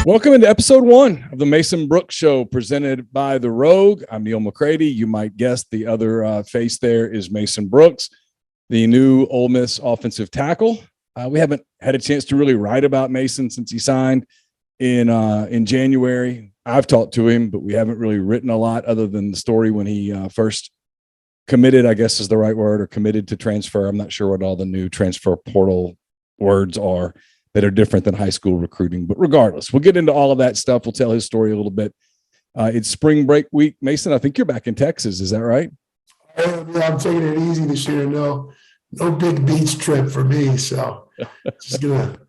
Welcome into episode 1 of the Mason Brooks Show, presented by The Rogue. I'm Neil McCready. You might guess the other face there is Mason Brooks, the new Ole Miss offensive tackle. We haven't had a chance to really write about Mason since he signed in January. I've talked to him, but we haven't really written a lot other than the story when he first committed, I guess is the right word, or committed to transfer. I'm not sure what all the new transfer portal words are that are different than high school recruiting. But regardless, we'll get into all of that stuff. We'll tell his story a little bit. It's spring break week. Mason, I think you're back in Texas. Is that right? Yeah, I'm taking it easy this year. No big beach trip for me. So just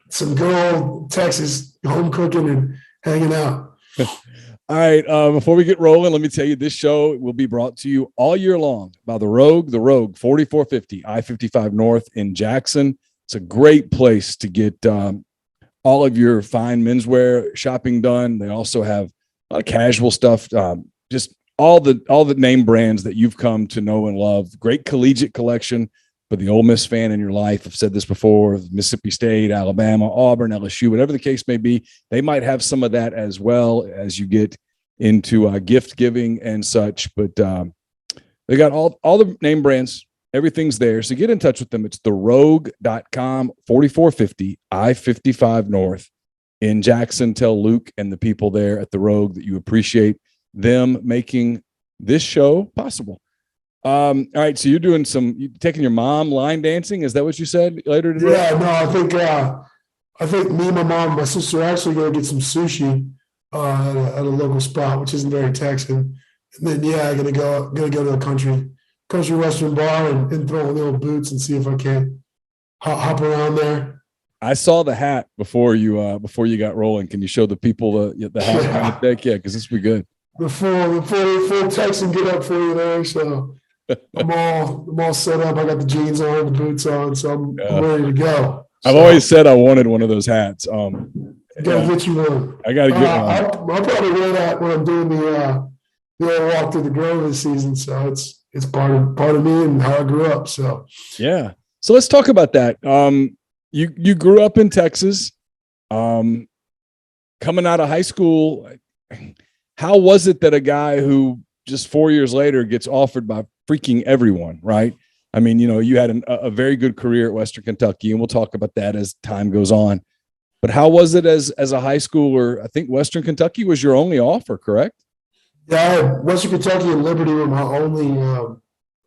some good old Texas home cooking and hanging out. All right. Before we get rolling, let me tell you, this show will be brought to you all year long by The Rogue, 4450 I-55 North in Jackson. It's a great place to get all of your fine menswear shopping done. They also have a lot of casual stuff, just all the name brands that you've come to know and love. Great collegiate collection for the Ole Miss fan in your life. I've said this before: Mississippi State, Alabama, Auburn, LSU, whatever the case may be. They might have some of that as well as you get into gift giving and such. But they got all the name brands. Everything's there. So get in touch with them. It's therogue.com, 4450 I-55 North in Jackson. Tell Luke and the people there at The Rogue that you appreciate them making this show possible. All right. So you taking your mom line dancing. Is that what you said later today? Yeah, no, I think me, my mom, and my sister are actually going to get some sushi at a local spot, which isn't very Texan. And then, I'm going to go to a country western bar and throw on the old boots and see if I can hop around there. I saw the hat before you got rolling. Can you show the people the hat? Yeah, because this will be good. The full Texan get up for you there. So I'm all set up. I got the jeans on, the boots on, so I'm ready to go. I've always said I wanted one of those hats. Gotta get you one. I gotta get one. I'll probably wear that when I'm doing the walk through the Grove this season. So it's part of me and how I grew up. So yeah. So let's talk about that. You grew up in Texas. Coming out of high school, how was it that a guy who just 4 years later gets offered by freaking everyone, right? I mean, you had a very good career at Western Kentucky, and we'll talk about that as time goes on. But how was it as a high schooler? I think Western Kentucky was your only offer, correct? Yeah, Western Kentucky and Liberty were my only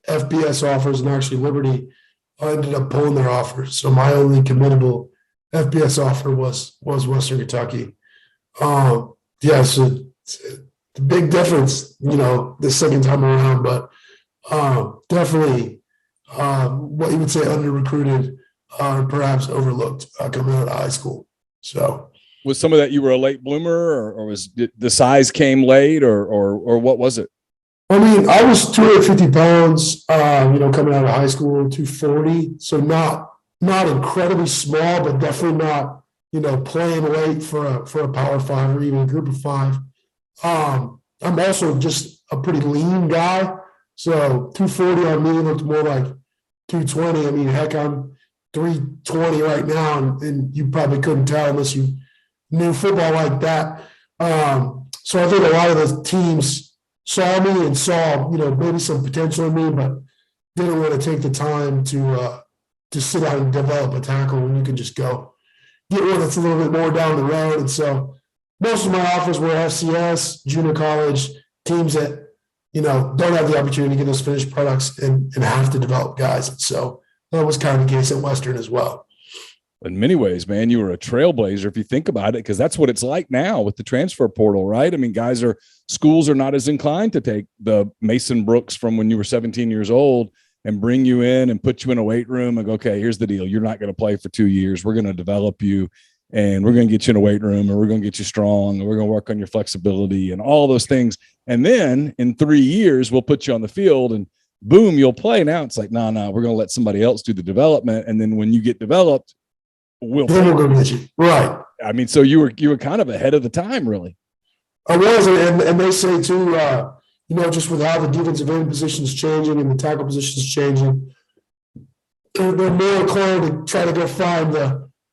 FBS offers, and actually Liberty ended up pulling their offers. So my only committable FBS offer was Western Kentucky. So it's a big difference, the second time around, but definitely what you would say under-recruited, perhaps overlooked coming out of high school. So was some of that you were a late bloomer, or was the size came late, or what was it? I mean, I was 250 pounds, coming out of high school, 240. So not incredibly small, but definitely not, playing late for a power five or even a group of five. I'm also just a pretty lean guy. So 240 on me looked more like 220. I mean, heck, I'm 320 right now, and you probably couldn't tell unless you knew football like that. So I think a lot of the teams saw me and saw, maybe some potential in me, but didn't want to take the time to sit down and develop a tackle when you can just go get one that's a little bit more down the road. And so most of my offers were FCS, junior college, teams that, don't have the opportunity to get those finished products and have to develop guys. And so that was kind of the case at Western as well. In many ways, man, you were a trailblazer if you think about it, because that's what it's like now with the transfer portal, right? I mean, schools are not as inclined to take the Mason Brooks from when you were 17 years old and bring you in and put you in a weight room and go, okay, here's the deal. You're not going to play for 2 years. We're going to develop you, and we're going to get you in a weight room, and we're going to get you strong, and we're going to work on your flexibility and all those things. And then in 3 years, we'll put you on the field and boom, you'll play. Now it's like, no, we're going to let somebody else do the development. And then when you get developed, we'll go get you. Right. I mean, so you were kind of ahead of the time, really. I was, and they say too, just with how the defensive end positions changing and the tackle positions changing, they're more inclined to try to go find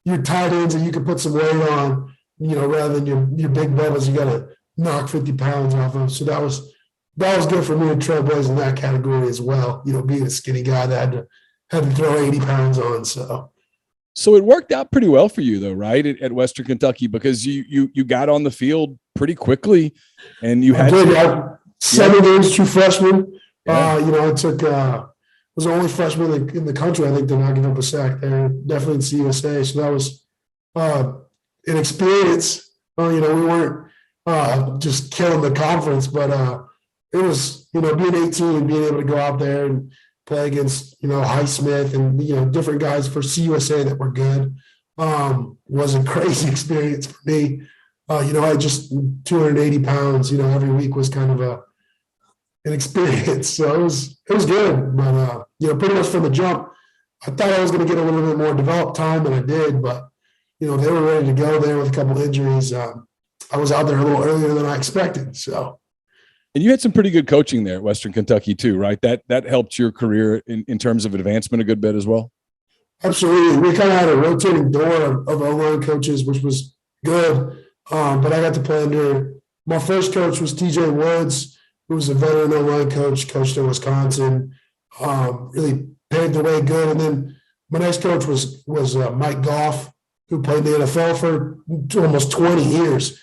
your tight ends that you can put some weight on rather than your big brothers, you got to knock 50 pounds off of. So that was good for me to trailblaze in that category as well. Being a skinny guy that had to throw 80 pounds on. So it worked out pretty well for you, though, right? At Western Kentucky, because you got on the field pretty quickly, and you had 7 games, 2 freshmen. Yeah. I took was the only freshman in the country, I think, to not give up a sack there. Definitely in CUSA. So that was an experience. We weren't just killing the conference, but it was, being 18 and being able to go out there and play against, Highsmith and, different guys for CUSA that were good was a crazy experience for me. I just 280 pounds, every week was kind of an experience. So it was good. But, pretty much from the jump, I thought I was going to get a little bit more developed time than I did, but, they were ready to go there with a couple of injuries. I was out there a little earlier than I expected. So. And you had some pretty good coaching there at Western Kentucky too, right? That helped your career in terms of advancement a good bit as well. Absolutely. We kind of had a rotating door of O-line coaches, which was good. But I got to play under my first coach was TJ Woods, who was a veteran O-line coach, coached in Wisconsin, really paved the way good. And then my next coach was Mike Goff, who played in the NFL for almost 20 years,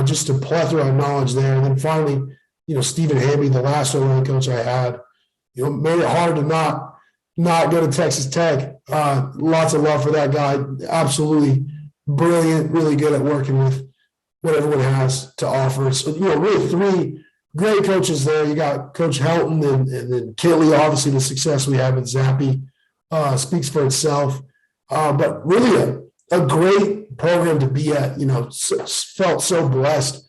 just a plethora of knowledge there. And then finally, Stephen Hamby, the last O-line coach I had, made it hard to not go to Texas Tech. Lots of love for that guy. Absolutely brilliant, really good at working with what everyone has to offer. So, really 3 great coaches there. You got Coach Helton and then Kinley. Obviously, the success we have with Zappy speaks for itself. But really a great program to be at. Felt so blessed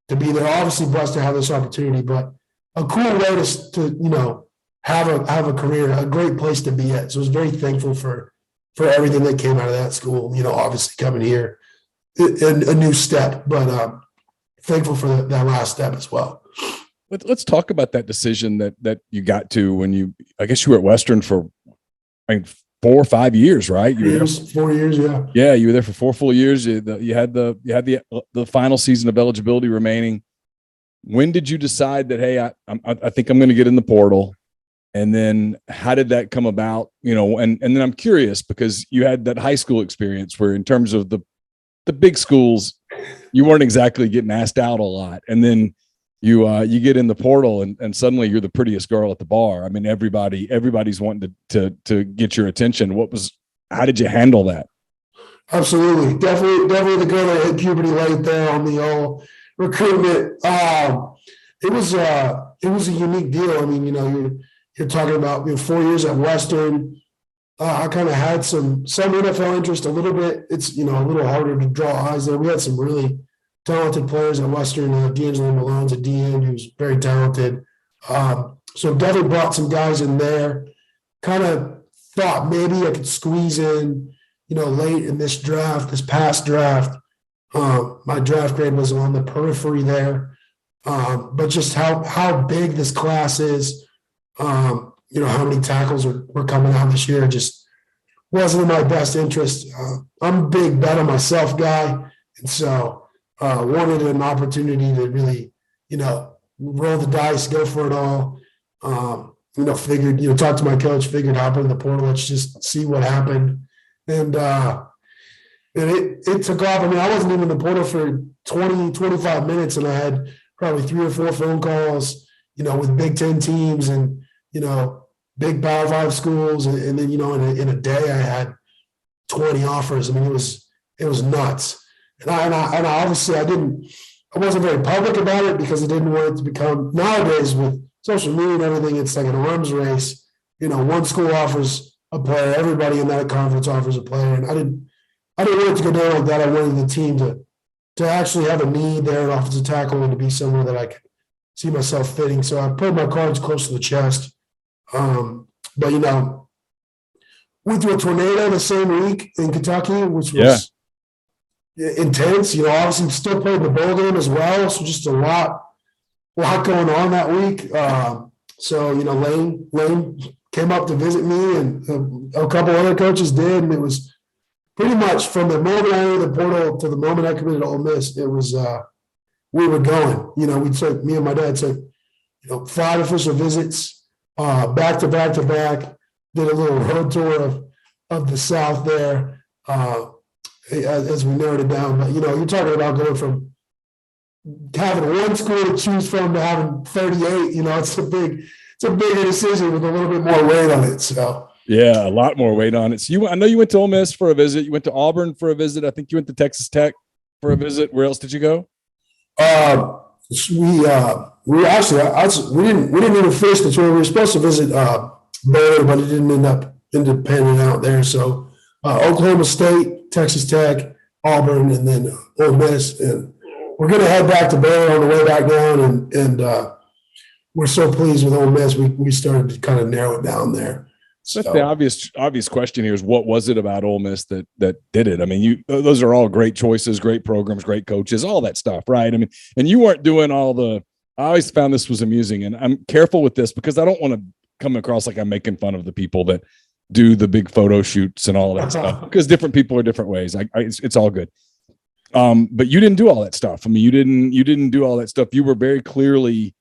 to be there. Obviously blessed to have this opportunity, but a cool way to have a career, a great place to be at. So I was very thankful for everything that came out of that school. Obviously coming here, a new step, but thankful for that last step as well. Let's talk about that decision that you got to when I guess you were at Western for 4 or 5 years, right? 4 years, yeah. Yeah, you were there for 4 full years. You had the final season of eligibility remaining. When did you decide that, hey, I think I'm going to get in the portal? And then how did that come about? And then I'm curious because you had that high school experience where in terms of the big schools, you weren't exactly getting asked out a lot. And then you get in the portal and suddenly you're the prettiest girl at the bar. I mean, everybody's wanting to get your attention. How did you handle that? Absolutely. Definitely the girl that hit puberty late there on the old recruitment. It was a unique deal. I mean, you're talking about 4 years at Western. I kind of had some NFL interest a little bit. It's, a little harder to draw eyes there. We had some really talented players at Western. D'Angelo Malone's a DN who's very talented. So definitely brought some guys in there. Kind of thought maybe I could squeeze in, late in this past draft. My draft grade was on the periphery there. But just how big this class is, how many tackles were coming out this year just wasn't in my best interest. I'm a big bet on myself guy. And so wanted an opportunity to really, roll the dice, go for it all. Figured, talk to my coach, figured hop in the portal, let's just see what happened. And it took off. I mean, I wasn't even in the portal for 20, 25 minutes, and I had probably 3 or 4 phone calls, with Big Ten teams and, big Power 5 schools. And then, in a day I had 20 offers. I mean, it was nuts. And I obviously I wasn't very public about it because I didn't want it to become, nowadays with social media and everything, it's like an arms race. One school offers a player, everybody in that conference offers a player. And I didn't want it to go down like that. I wanted the team to actually have a need there at offensive tackle and to be somewhere that I could see myself fitting. So I put my cards close to the chest. But went through a tornado the same week in Kentucky, which was intense. Obviously still played the bowl game as well. So just a lot going on that week. So Lane came up to visit me, and a couple other coaches did, and it was pretty much from the moment I entered the portal to the moment I committed to Ole Miss, it was we were going. Me and my dad took 5 official visits, back to back to back. Did a little road tour of the South there as we narrowed it down. But you're talking about going from having one school to choose from to having 38. It's a bigger decision with a little bit more weight on it. So. Yeah, a lot more weight on it. So I know you went to Ole Miss for a visit. You went to Auburn for a visit. I think you went to Texas Tech for a visit. Where else did you go? We actually we didn't even finish the tour. We were supposed to visit Baylor, but it didn't end up panning out there. So Oklahoma State, Texas Tech, Auburn, and then Ole Miss. And we're going to head back to Baylor on the way back down. And we're so pleased with Ole Miss. We started to kind of narrow it down there. So the obvious question here is, what was it about Ole Miss that did it? I mean, those are all great choices, great programs, great coaches, all that stuff, right? I mean, and you weren't doing all the. I always found this was amusing, and I'm careful with this because I don't want to come across like I'm making fun of the people that do the big photo shoots and all that stuff, because different people are different ways. It's all good. But you didn't do all that stuff. I mean, you didn't do all that stuff. You were very clearly.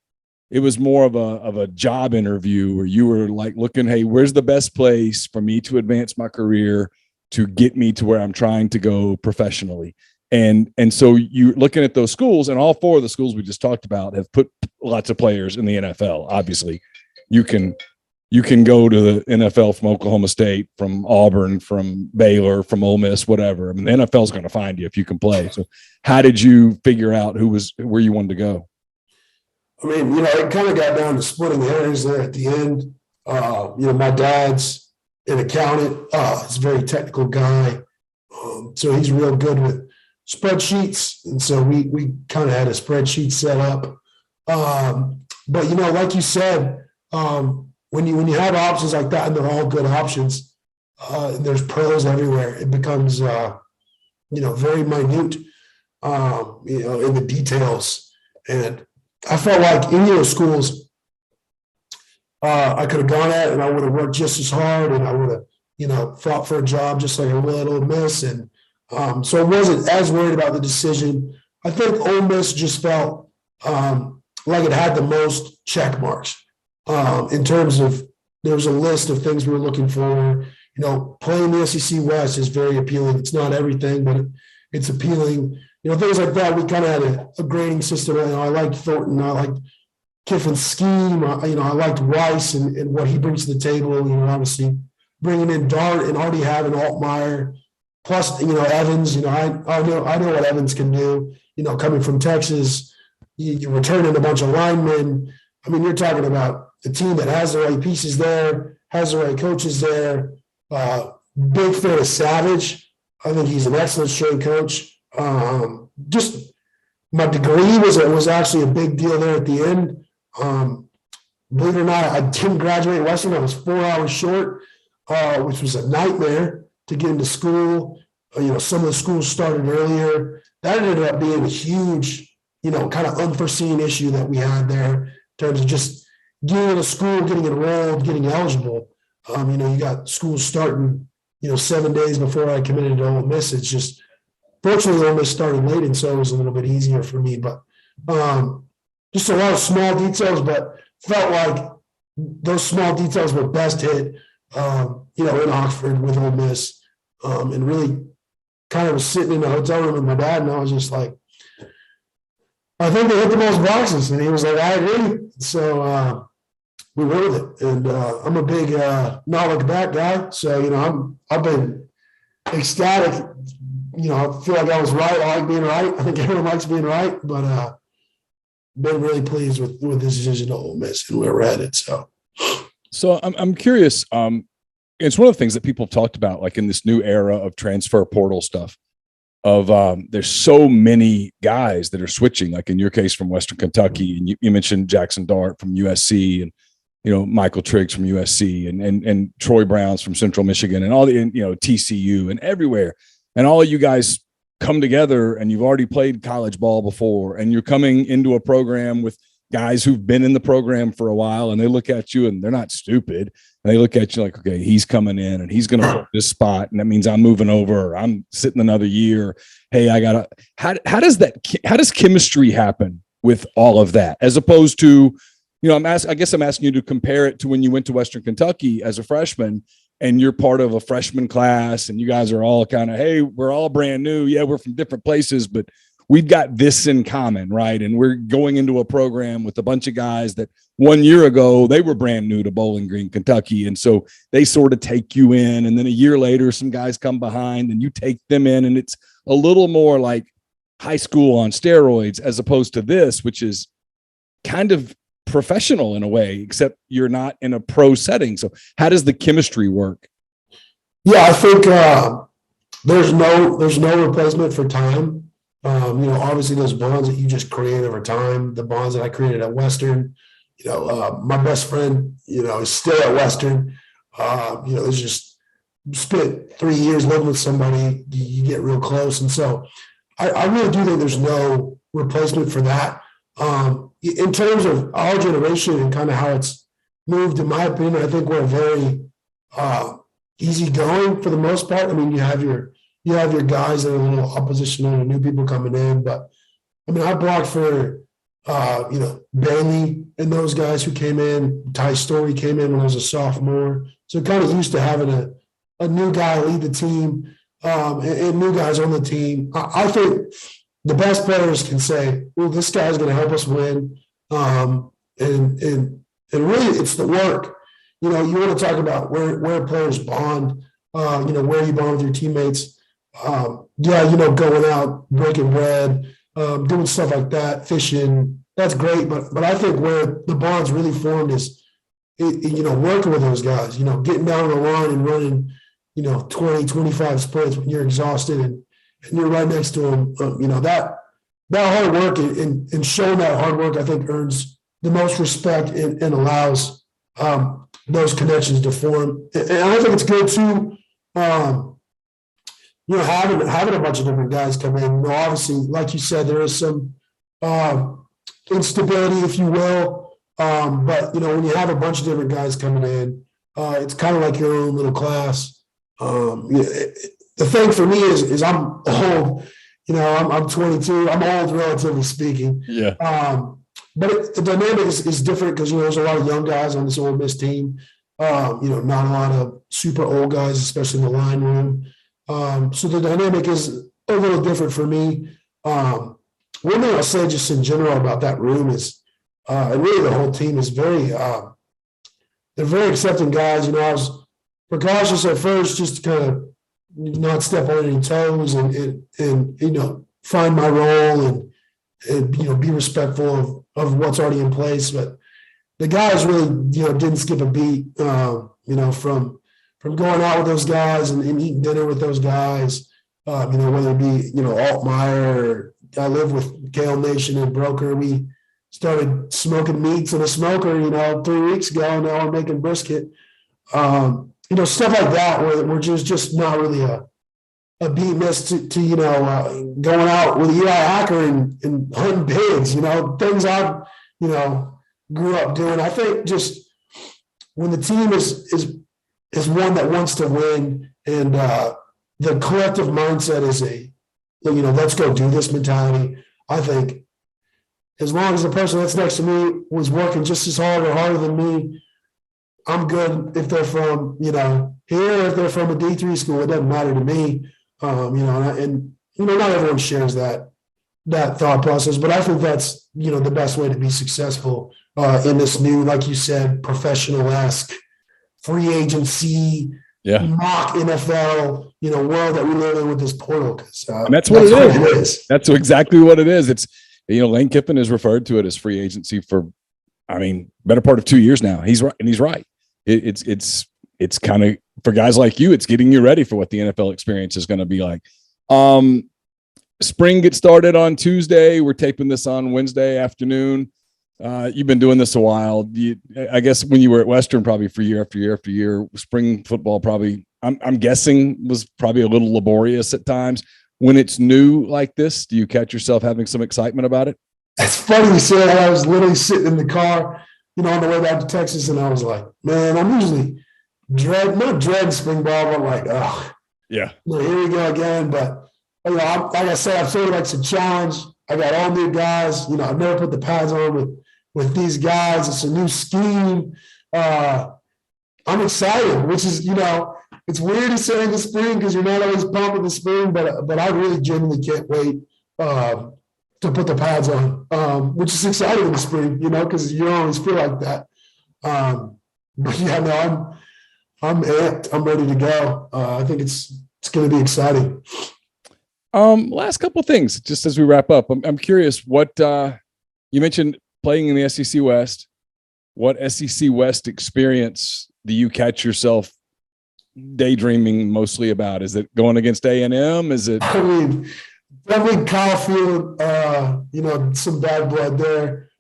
It was more of a job interview where you were like looking, hey, where's the best place for me to advance my career to get me to where I'm trying to go professionally. And so you're looking at those schools, and all 4 of the schools we just talked about have put lots of players in the NFL. Obviously, you can go to the NFL from Oklahoma State, from Auburn, from Baylor, from Ole Miss, whatever. I mean, the NFL is going to find you if you can play. So how did you figure out where you wanted to go? I mean, it kind of got down to splitting hairs there at the end. My dad's an accountant. He's a very technical guy. So he's real good with spreadsheets. And so we kind of had a spreadsheet set up. But, like you said, when you have options like that, and they're all good options, and there's pros everywhere, it becomes, very minute, in the details. And I felt like any of those schools I could have gone at, and I would have worked just as hard, and I would have, fought for a job just like I will at Ole Miss. And so I wasn't as worried about the decision. I think Ole Miss just felt like it had the most check marks in terms of there was a list of things we were looking for. Playing the SEC West is very appealing. It's not everything, but it's appealing. Things like that. We kind of had a grading system. I liked Thornton. I liked Kiffin's scheme. I liked Weiss and what he brings to the table. Obviously bringing in Dart and already having Altmaier, plus Evans. I know what Evans can do. Coming from Texas, you returning a bunch of linemen. I mean, you're talking about a team that has the right pieces there, has the right coaches there. Big fan of Savage. I think he's an excellent strength coach. Just my degree was actually a big deal there at the end. Believe it or not, I didn't graduate Western. I was 4 hours short, which was a nightmare to get into school. Some of the schools started earlier. That ended up being a huge, kind of unforeseen issue that we had there in terms of just getting into school, getting enrolled, getting eligible. You got schools starting, 7 days before I committed to Ole Miss. It's just, fortunately, Ole Miss started late, and so it was a little bit easier for me. But just a lot of small details, but felt like those small details were best hit, in Oxford with Ole Miss, and really kind of was sitting in the hotel room with my dad, and I was just like, I think they hit the most boxes, and he was like, I agree. So we went with it, and I'm a big not look back guy, so I've been ecstatic. I feel like I was right. I like being right. I think everyone likes being right, but been really pleased with this decision to Ole Miss and where we're headed. So I'm curious. It's one of the things that people have talked about, like in this new era of transfer portal stuff. There's so many guys that are switching, like in your case from Western Kentucky, and you mentioned Jackson Dart from USC, and Michael Triggs from USC, and Troy Browns from Central Michigan, and all the TCU and everywhere. And all of you guys come together, and you've already played college ball before, and you're coming into a program with guys who've been in the program for a while, and they look at you and they're not stupid. And they look at you like, okay, he's coming in and he's going to put this spot. And that means I'm moving over, or I'm sitting another year. Hey, how does chemistry happen with all of that? As opposed to, I guess I'm asking you to compare it to when you went to Western Kentucky as a freshman and you're part of a freshman class and you guys are all kind of, hey, we're all brand new. Yeah, we're from different places, but we've got this in common, right? And we're going into a program with a bunch of guys that 1 year ago, they were brand new to Bowling Green, Kentucky. And so they sort of take you in. And then a year later, some guys come behind and you take them in. And it's a little more like high school on steroids as opposed to this, which is kind of professional in a way, except you're not in a pro setting. So how does the chemistry work? Yeah, I think there's no replacement for time. Obviously those bonds that you just create over time, the bonds that I created at Western, my best friend, is still at Western. There's just spent 3 years living with somebody, you get real close. And so I really do think there's no replacement for that. In terms of our generation and kind of how it's moved, in my opinion, I think we're very easygoing for the most part. I mean, you have your guys that are a little oppositional and new people coming in, but I mean, I blocked for Bailey and those guys who came in. Ty Story came in when I was a sophomore, so kind of used to having a new guy lead the team and new guys on the team. I think the best players can say, well, this guy's going to help us win. And really it's the work. You want to talk about where players bond, where you bond with your teammates. Going out, breaking bread, doing stuff like that, fishing, that's great. But I think where the bonds really formed is, working with those guys, getting down the line and running, 20, 25 sprints when you're exhausted and you're right next to them. That hard work and showing that hard work, I think earns the most respect and allows those connections to form. And I think it's good too, having a bunch of different guys come in. Obviously, like you said, there is some instability, if you will. But when you have a bunch of different guys coming in, it's kind of like your own little class. The thing for me is I'm old. I'm 22. I'm old, relatively speaking. Yeah. But the dynamic is different because there's a lot of young guys on this Ole Miss team. Not a lot of super old guys, especially in the line room. So the dynamic is a little different for me. One thing I'll say just in general about that room is, and really the whole team is they're very accepting guys. I was precautious at first just to kind of not step on any toes and find my role and be respectful of what's already in place. But the guys really, didn't skip a beat, from going out with those guys and eating dinner with those guys, whether it be, Altmaier or I live with Kale Nation and Broker. We started smoking meats in a smoker, 3 weeks ago, and now we're making brisket. Stuff like that where just not really a beat miss to going out with Eli Hacker and hunting pigs, things I, grew up doing. I think just when the team is one that wants to win and the collective mindset is let's go do this mentality. I think as long as the person that's next to me was working just as hard or harder than me, I'm good. If they're from, here, or if they're from a D3 school, it doesn't matter to me. Not everyone shares that thought process, but I think that's, the best way to be successful in this new, like you said, professional-esque free agency, mock NFL, world that we live in with this portal. And that's what it is. That's exactly what it is. It's, Lane Kiffin has referred to it as free agency for, better part of 2 years now. He's right. And he's right. It's kind of, for guys like you, it's getting you ready for what the NFL experience is going to be like. Spring gets started on Tuesday. We're taping this on Wednesday afternoon. You've been doing this a while. I guess when you were at Western, probably for year after year after year, spring football probably, I'm guessing, was probably a little laborious at times. When it's new like this, do you catch yourself having some excitement about it? It's funny you say that. I was literally sitting in the car, on the way back to Texas, and I was like, man, I'm usually not dreading spring ball, but like, oh, Yeah. here we go again. But like I said, I feel like it's a challenge. I got all new guys. I've never put the pads on with these guys. It's a new scheme. I'm excited, which is, it's weird to say in the spring because you're not always pumped in the spring, but I really genuinely can't wait to put the pads on, which is exciting in the spring, because you don't always feel like that. But yeah, no, I'm amped. I'm ready to go. I think it's going to be exciting. Last couple of things, just as we wrap up. I'm curious what you mentioned playing in the SEC West. What SEC West experience do you catch yourself daydreaming mostly about? Is it going against A&M? Is it? I mean, definitely Kyle Field, some bad blood there.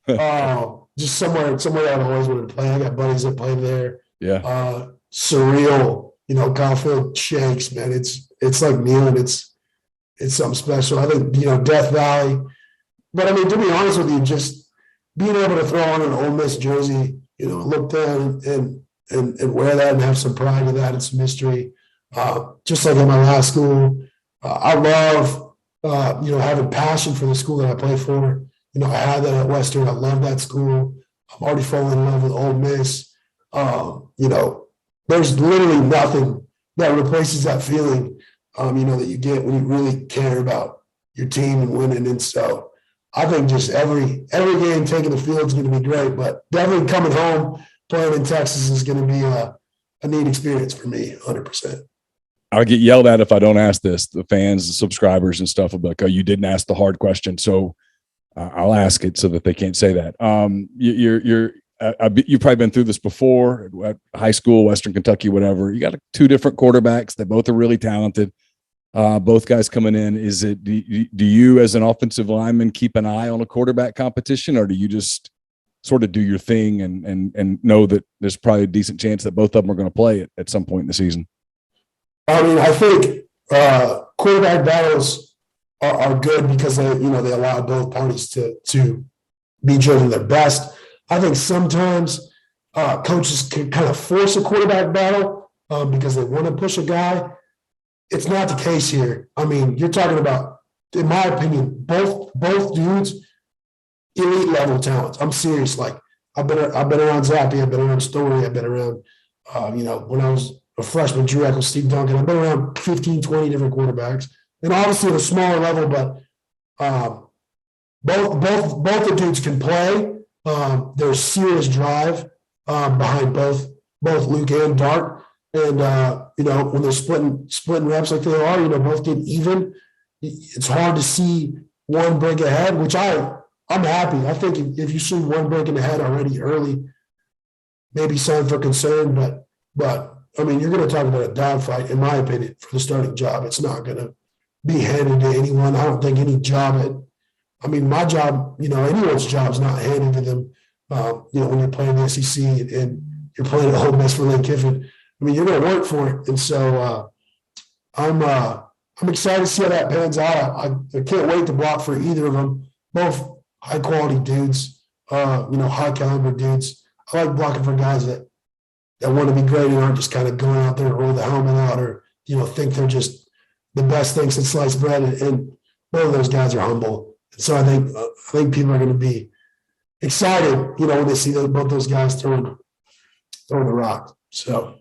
Just somewhere I've always wanted to play. I got buddies that play there. Yeah. Surreal, Kyle Field shakes, man. It's like kneeling. It's something special. I think, Death Valley. But I mean, to be honest with you, just being able to throw on an Ole Miss jersey, look down and wear that and have some pride in that and some history. Just like at my last school, I love, having passion for the school that I play for. I had that at Western. I love that school. I'm already falling in love with Ole Miss. There's literally nothing that replaces that feeling, that you get when you really care about your team and winning. And so I think just every game taking the field is going to be great, but definitely coming home, playing in Texas is going to be a neat experience for me, 100%. I'll get yelled at if I don't ask this. The fans, the subscribers and stuff will be like, oh, you didn't ask the hard question. So I'll ask it so that they can't say that. You've probably been through this before at high school, Western Kentucky, whatever. You got two different quarterbacks. They both are really talented. Both guys coming in. Do you as an offensive lineman keep an eye on a quarterback competition, or do you just sort of do your thing and know that there's probably a decent chance that both of them are going to play at some point in the season? I mean, I think quarterback battles are good because they allow both parties to be driven their best. I think sometimes coaches can kind of force a quarterback battle because they want to push a guy. It's not the case here. I mean, you're talking about, in my opinion, both dudes, elite level talents. I'm serious. Like I've been around Zappy, I've been around Story, I've been around, when I was a freshman, Drew Eccles, Steve Duncan. I've been around 15, 20 different quarterbacks, and obviously at a smaller level, but both the dudes can play. There's serious drive behind both Luke and Dart. And, when they're splitting reps like they are, both get even. It's hard to see one break ahead, which I'm happy. I think if you see one breaking ahead already early, maybe sign for concern. But I mean, you're going to talk about a dogfight, in my opinion, for the starting job. It's not going to be handed to anyone. I don't think any job my job, anyone's job is not handed to them. When you're playing the SEC and you're playing at Ole Miss for Lane Kiffin, I mean, you're going to work for it. And so I'm excited to see how that pans out. I can't wait to block for either of them. Both high quality dudes, high caliber dudes. I like blocking for guys that want to be great and aren't just kind of going out there and roll the helmet out or, think they're just the best thing since sliced bread. And both of those guys are humble. And so I think people are going to be excited, when they see both those guys throwing the rock. So.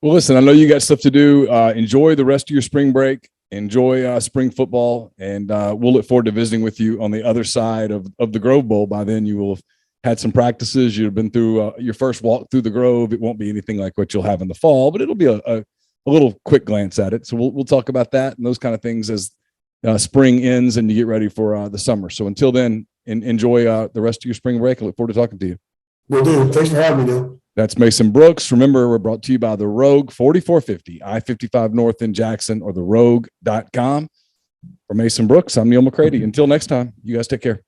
Well, listen, I know you got stuff to do. Enjoy the rest of your spring break. Enjoy spring football, and we'll look forward to visiting with you on the other side of the Grove Bowl. By then, you will have had some practices. You've been through your first walk through the Grove. It won't be anything like what you'll have in the fall, but it'll be a little quick glance at it. So we'll talk about that and those kind of things as spring ends and you get ready for the summer. So until then, enjoy the rest of your spring break. I look forward to talking to you. Will do. Thanks for having me, Neil. That's Mason Brooks. Remember, we're brought to you by the Rogue 4450 I-55 North in Jackson, or therogue.com. For Mason Brooks, I'm Neil McCready. Until next time, you guys take care.